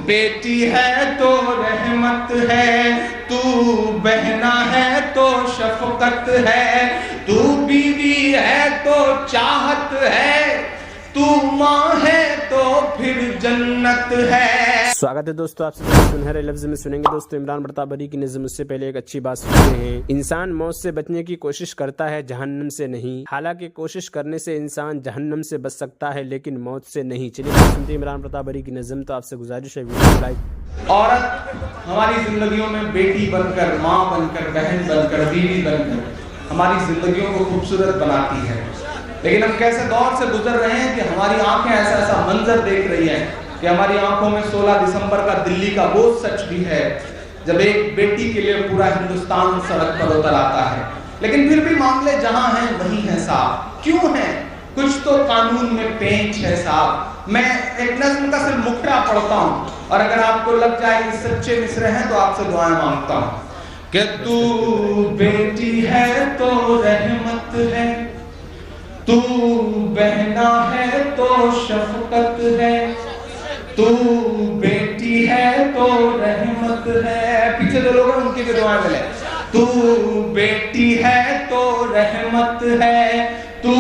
بیٹی ہے تو رحمت ہے، تو بہنا ہے تو شفقت ہے، تو بیوی ہے تو چاہت ہے، تو ماں ہے تو پھر جنت ہے۔ سواگت ہے دوستو، آپ سے سنہرے لفظ میں سنیں گے دوستو عمران برطابری کی نظم۔ اس سے پہلے ایک اچھی بات سنتے ہیں، انسان موت سے بچنے کی کوشش کرتا ہے جہنم سے نہیں، حالانکہ کوشش کرنے سے انسان جہنم سے بچ سکتا ہے لیکن موت سے نہیں۔ چلیے سنتے ہیں عمران برطابری کی نظم۔ تو آپ سے گزارش ہے ویڈیو کو لائک۔ عورت ہماری زندگیوں میں بیٹی بن کر، ماں بن کر، بہن بن کر، بیوی بن کر ہماری زندگیوں کو خوبصورت بناتی ہے، لیکن ہم کیسے دور سے گزر رہے ہیں کہ ہماری آنکھیں ایسا منظر دیکھ رہی ہیں کہ ہماری آنکھوں میں 16 دسمبر کا دلی کا وہ سچ بھی ہے جب ایک بیٹی کے لیے پورا ہندوستان سڑک پر اتر آتا ہے، لیکن پھر بھی معاملے جہاں ہیں وہی ہیں صاحب۔ کیوں ہیں؟ کچھ تو قانون میں پینچ ہے صاحب۔ میں ایک نظم کا صرف مکھڑا پڑھتا ہوں، اور اگر آپ کو لگ جائے یہ سچے مصرے ہیں تو آپ سے دعائیں مانگتا ہوں کہ تو بیٹی ہے تو رحمت ہے، تو بہنا ہے تو شفقت ہے، تو بیٹی ہے تو رحمت ہے۔ پیچھے جو لوگ ہیں ان کی بھی دعائیں ملے۔ تو بیٹی ہے تو رحمت ہے، تو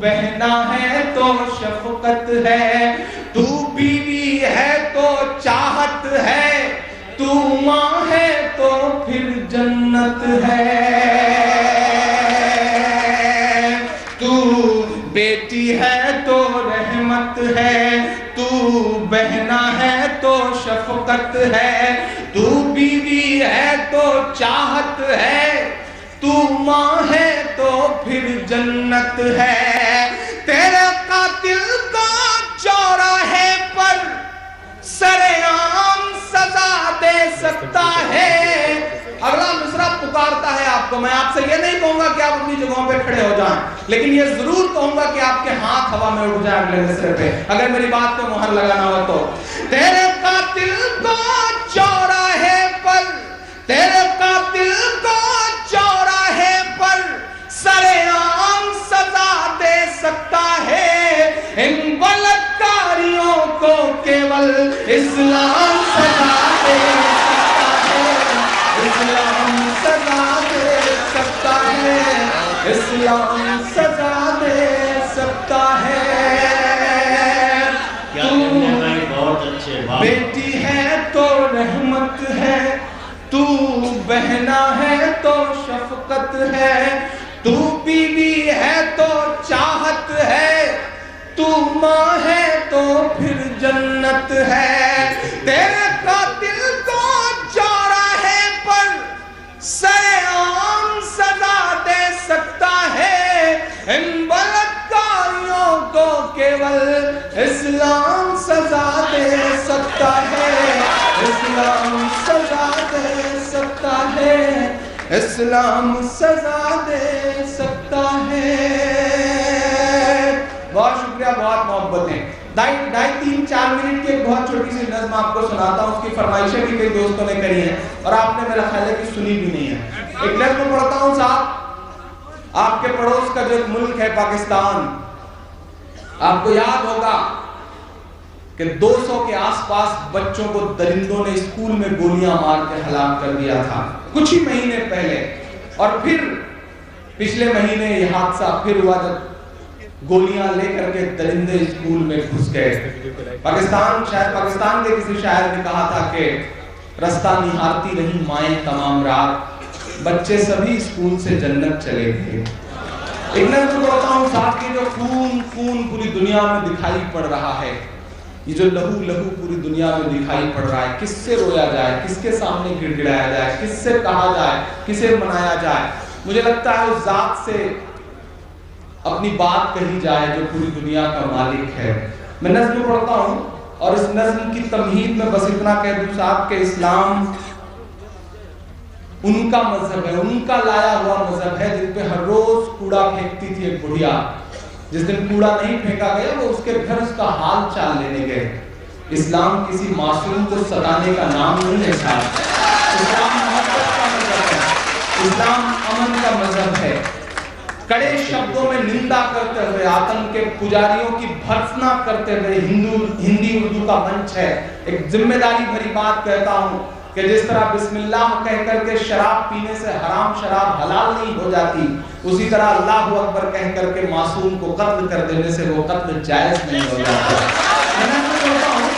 بہنا ہے تو شفقت ہے، تو بیوی ہے تو چاہت ہے، تو ماں ہے تو پھر جنت ہے۔ تو بیٹی ہے تو رحمت ہے، تو بہنا ہے تو شفقت ہے، تو بیوی ہے تو چاہت ہے، تو ماں ہے تو پھر جنت ہے۔ تیرے قاتل کو چوراہے پر سرعام سزا دے سکتا ہے۔ اگلا مصرع پکارتا ہے آپ کو۔ میں آپ سے یہ نہیں کہوں گا کہ آپ اپنی جگہوں پہ کھڑے ہو جائیں، لیکن یہ ضرور کہوں گا کہ آپ کے ہاتھ ہوا میں اٹھ جائیں اگلے مصرع پہ، اگر میری بات پہ مہر لگانا ہو تو۔ تیرے قاتل کو چوراہے پر، تیرے قاتل کو چوراہے پر سرعام سزا دے سکتا ہے، ان بلاتکاریوں کو کیول اسلام سزا دے سکتا ہے، اسلام سزا دے سکتا ہے، اسلام سزا دے سکتا ہے۔ بیٹی ہے تو رحمت ہے، تو بہنا ہے تو شفقت ہے، تو بیوی ہے تو چاہت ہے، تو ماں ہے تو پھر جنت ہے۔ تیرے قاتل کو چوراہے پر سرعام سزا دے سکتا ہے، ان بلاتکاریوں کو کیول اسلام سزا دے سکتا ہے، اسلام سزا دے سکتا ہے، اسلام سزا دے سکتا ہے۔ بہت شکریہ، بہت محبتیں۔ ڈھائی تین چار منٹ کی ایک بہت چھوٹی سی نظم آپ کو سناتا ہوں، اس کی فرمائشیں بھی کئی دوستوں نے کری ہیں اور آپ نے میرا خیال ہے کہ سنی بھی نہیں ہے۔ ایک نظم پڑھتا ہوں صاحب۔ آپ کے پڑوس کا جو ایک ملک ہے پاکستان، آپ کو یاد ہوگا کہ 200 کے آس پاس بچوں کو درندوں نے اسکول میں گولیاں مار کے ہلاک کر دیا تھا کچھ ہی مہینے پہلے، اور پھر پچھلے مہینے یہ حادثہ پھر ہوا جب گولیاں لے کر کے درندے اسکول میں گھس گئے۔ پاکستان کے کسی شاعر نے کہا تھا کہ رستہ نہارتی رہی مائیں تمام رات، بچے سبھی اسکول سے جنت چلے گئے۔ ایک نظم پڑھتا ہوں صاحب کی، جو خون پوری دنیا میں دکھائی پڑ رہا ہے، یہ جو لہو پوری دنیا میں دکھائی پڑ رہا ہے، کس سے رویا جائے، کس کے سامنے گڑ گڑایا جائے، کس سے کہا جائے، کسے منایا جائے۔ مجھے لگتا ہے اس ذات سے اپنی بات کہی جائے جو پوری دنیا کا مالک ہے۔ میں نظم پڑھتا ہوں اور اس نظم کی تمہید میں بس اتنا کہہ دوں صاحب کہ اسلام ان کا مذہب ہے، ان کا لایا ہوا مذہب ہے جن پہ ہر روز کوڑا پھینکتی تھی ایک بڑھیا۔ جس دن کوڑا نہیں پھینکا گیا وہ اس کے گھر اس کا حال چال لینے گئے۔ اسلام کسی معصوم کو ستانے کا نام نہیں ہے صاحب۔ اسلام محبت کا مذہب ہے، اسلام امن کا مذہب ہے۔ कड़े शब्दों में निंदा करते हुए, आतंक के पुजारियों की भर्त्सना करते हुए हिंदी उर्दू का मंच है। एक जिम्मेदारी भरी बात कहता हूं कि जिस तरह बिस्मिल्लाह कह करके शराब पीने से हराम शराब हलाल नहीं हो जाती, उसी तरह अल्लाह अकबर कह करके मासूम को कत्ल कर देने से वो कत्ल जायज नहीं हो जाता। मैं कहता हूं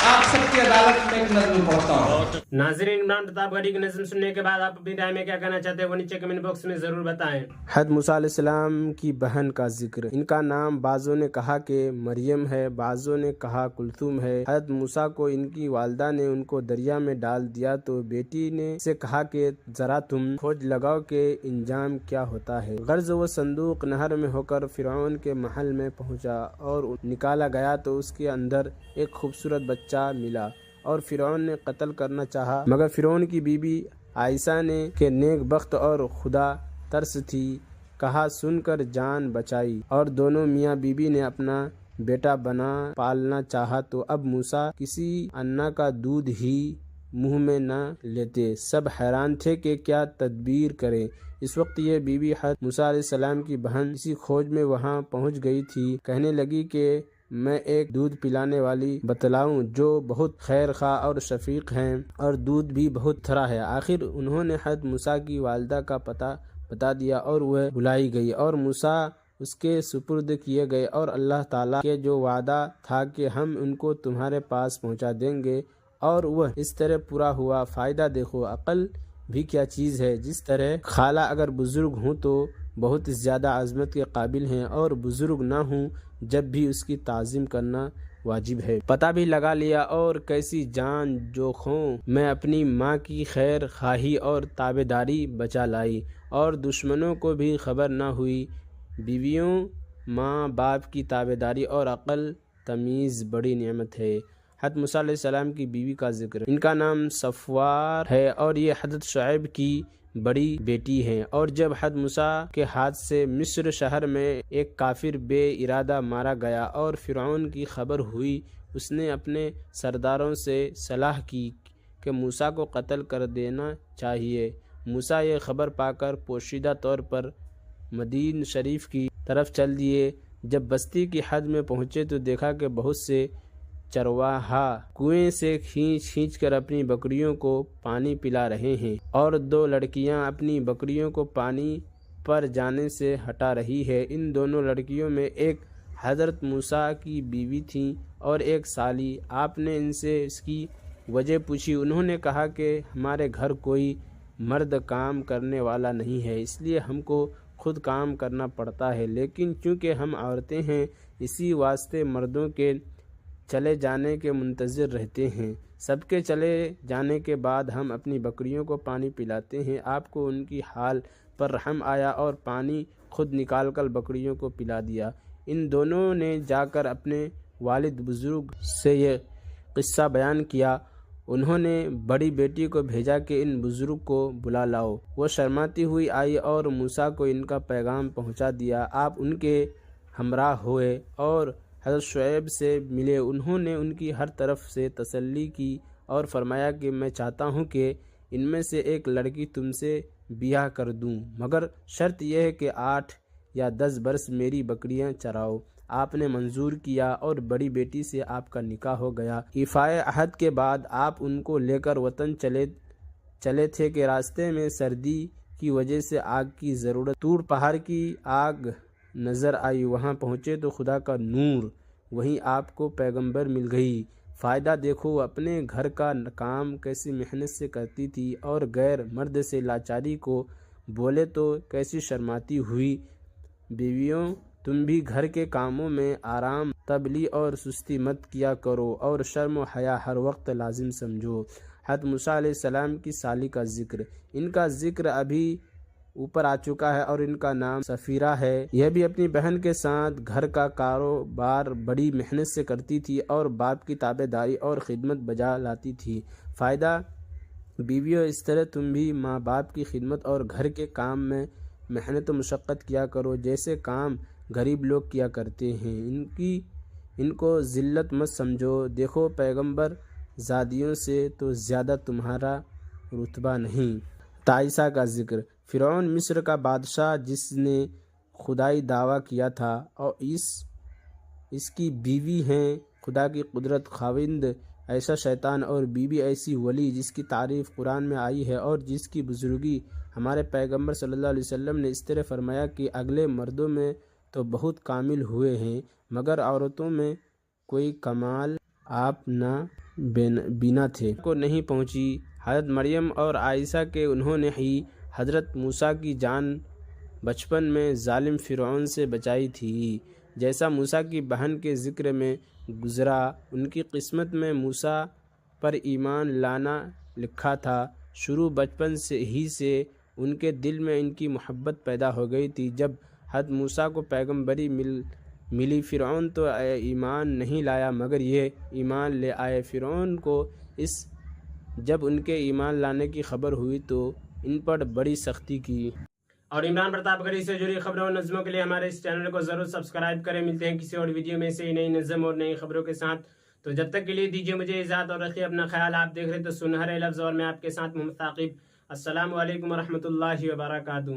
आप सबकी अदालत में एक नज़्म पढ़ता हूं। नाज़रीन, इमरान प्रताप गढ़ी की नज़्म सुनने के बाद आप अपनी राय में क्या कहना चाहते हैं वो नीचे कमेंट बॉक्स में जरूर बताएं। हज़रत मूसा अलैहिस्सलाम की बहन का जिक्र। इनका नाम बाज़ों ने कहा कि मरियम है, बाज़ों ने कहा कुलथुम है। हज़रत मूसा को इनकी वालदा ने उनको दरिया में डाल दिया तो बेटी ने से कहा कि जरा तुम खोज लगाओ कि इंजाम क्या होता है। गर्ज वो संदूक नहर में होकर फिरौन के महल में पहुंचा और निकाला गया तो उसके अंदर एक खूबसूरत बच्चा मिला और फिरौन ने कत्ल करना चाहा, मगर फिरौन की बीबी आयशा ने के नेक बख्त और खुदा तरस थी कहा सुनकर जान बचाई और दोनों मियाँ बीबी ने अपना बेटा बना पालना चाहा। तो अब मूसा किसी अन्ना का दूध ही मुंह में न लेते। सब हैरान थे कि क्या तदबीर करें। इस वक्त ये बीबी हज़रत मूसा अलैहिस्सलाम की बहन इसी खोज में वहाँ पहुँच गई थी। कहने लगी कि मैं एक दूध पिलाने वाली बतलाऊं जो बहुत खैर खा और शफीक हैं और दूध भी बहुत थरा है। आखिर उन्होंने हज़रत मूसा की वालदा का पता बता दिया और वह बुलाई गई और मूसा उसके सुपुर्द किए गए और अल्लाह ताला के जो वादा था कि हम उनको तुम्हारे पास पहुंचा देंगे और वह इस तरह पूरा हुआ। फ़ायदा देखो, अक़ल भी क्या चीज़ है। जिस तरह खाला अगर बुजुर्ग हूँ तो बहुत ज़्यादा अजमत के काबिल हैं और बुजुर्ग ना हूँ जब भी उसकी ताज़ीम करना वाजिब है। पता भी लगा लिया और कैसी जान जोखों मैं अपनी माँ की खैर खाही और ताबेदारी बचा लाई और दुश्मनों को भी खबर ना हुई। बीवियों माँ बाप की ताबेदारी और अक़ल तमीज़ बड़ी नेमत है। हज़रत मूसा अलैहिस्सलाम की बीवी का जिक्र। इनका नाम सफ़वार है और ये हज़रत शुएब की बड़ी बेटी हैं। और जब हज़रत मूसा के हाथ से मिस्र शहर में एक काफिर बे इरादा मारा गया और फिरौन की खबर हुई, उसने अपने सरदारों से सलाह की कि मूसा को कत्ल कर देना चाहिए। मूसा ये खबर पाकर पोशीदा तौर पर मदीन शरीफ की तरफ चल दिए। जब बस्ती की हद में पहुँचे तो देखा कि बहुत से चरवाहा कुएं से खींच कर अपनी बकरियों को पानी पिला रहे हैं और दो लड़कियां अपनी बकरियों को पानी पर जाने से हटा रही है। इन दोनों लड़कियों में एक हज़रत मूसा की बीवी थी और एक साली। आपने इनसे इसकी वजह पूछी। उन्होंने कहा कि हमारे घर कोई मर्द काम करने वाला नहीं है, इसलिए हमको खुद काम करना पड़ता है। लेकिन चूँकि हम औरतें हैं इसी वास्ते मर्दों के चले जाने के मुंतज़िर रहते हैं। सबके चले जाने के बाद हम अपनी बकरियों को पानी पिलाते हैं। आपको उनकी हाल पर रहम आया और पानी खुद निकाल कर बकरियों को पिला दिया। इन दोनों ने जाकर अपने वालिद बुजुर्ग से ये किस्सा बयान किया। उन्होंने बड़ी बेटी को भेजा कि इन बुजुर्ग को बुला लाओ। वो शर्माती हुई आई और मूसा को इनका पैगाम पहुंचा दिया। आप उनके हमराह हुए और हज़रत शुएब से मिले। उन्होंने उनकी हर तरफ से तसल्ली की और फरमाया कि मैं चाहता हूँ कि इनमें से एक लड़की तुमसे बियाह कर दूँ, मगर शर्त यह है कि 8 या 10 बरस मेरी बकरियाँ चराओ। आपने मंजूर किया और बड़ी बेटी से आपका निकाह हो गया। इफ़ाए अहद के बाद आप उनको लेकर वतन चले थे कि रास्ते में सर्दी की वजह से आग की ज़रूरत। तूर पहाड़ की आग नज़र आई। वहाँ पहुँचे तो खुदा का नूर, वहीं आपको पैगंबर मिल गई। फ़ायदा देखो, अपने घर का काम कैसी मेहनत से करती थी और गैर मर्द से लाचारी को बोले तो कैसी शर्माती हुई। बीवियों, तुम भी घर के कामों में आराम तबली और सुस्ती मत किया करो और शर्म व हया हर वक्त लाजिम समझो। हज़रत मूसा अलैहिस्सलाम की साली का जिक्र। इनका जिक्र अभी ऊपर आ चुका है और इनका नाम सफ़ीरा है। यह भी अपनी बहन के साथ घर का कारोबार बड़ी मेहनत से करती थी और बाप की ताबेदारी और खिदमत बजा लाती थी। फ़ायदा, बीवियों, इस तरह तुम भी माँ बाप की खिदमत और घर के काम में मेहनत व मशक्क़त किया करो जैसे काम गरीब लोग किया करते हैं। इनको ज़िल्लत मत समझो। देखो, पैगंबर ज़ादियों से तो ज़्यादा तुम्हारा रुतबा नहीं। ताइसा का जिक्र। फ़िरौन मिस्र का बादशाह जिसने خدائی دعویٰ کیا تھا اور اس کی بیوی ہیں خدا کی قدرت خاوند ایسا شیطان اور بیوی ایسی ولی جس کی تعریف قرآن میں آئی ہے اور جس کی بزرگی ہمارے پیغمبر صلی اللہ علیہ وسلم نے اس طرح فرمایا کہ اگلے مردوں میں تو بہت کامل ہوئے ہیں مگر عورتوں میں کوئی کمال آپ نہ بینا تھے کو نہیں پہنچی۔ حضرت مریم اور عائشہ کے انہوں نے ہی حضرت موسیٰ کی جان بچپن میں ظالم فرعون سے بچائی تھی، جیسا موسیٰ کی بہن کے ذکر میں گزرا۔ ان کی قسمت میں موسیٰ پر ایمان لانا لکھا تھا۔ شروع بچپن سے ان کے دل میں ان کی محبت پیدا ہو گئی تھی۔ جب حضرت موسیٰ کو پیغمبری ملی فرعون تو ایمان نہیں لایا مگر یہ ایمان لے آئے۔ فرعون کو جب ان کے ایمان لانے کی خبر ہوئی تو ان پر بڑی سختی کی۔ اور عمران پرتاپ گڑھی سے جڑی خبروں اور نظموں کے لیے ہمارے اس چینل کو ضرور سبسکرائب کریں۔ ملتے ہیں کسی اور ویڈیو میں سے نئی نظم اور نئی خبروں کے ساتھ، تو جب تک کے لیے دیجیے مجھے اجازت اور رکھیے اپنا خیال۔ آپ دیکھ رہے تو سنہرے لفظ اور میں آپ کے ساتھ محمد ثاقب۔ السلام علیکم ورحمۃ اللہ وبرکاتہ۔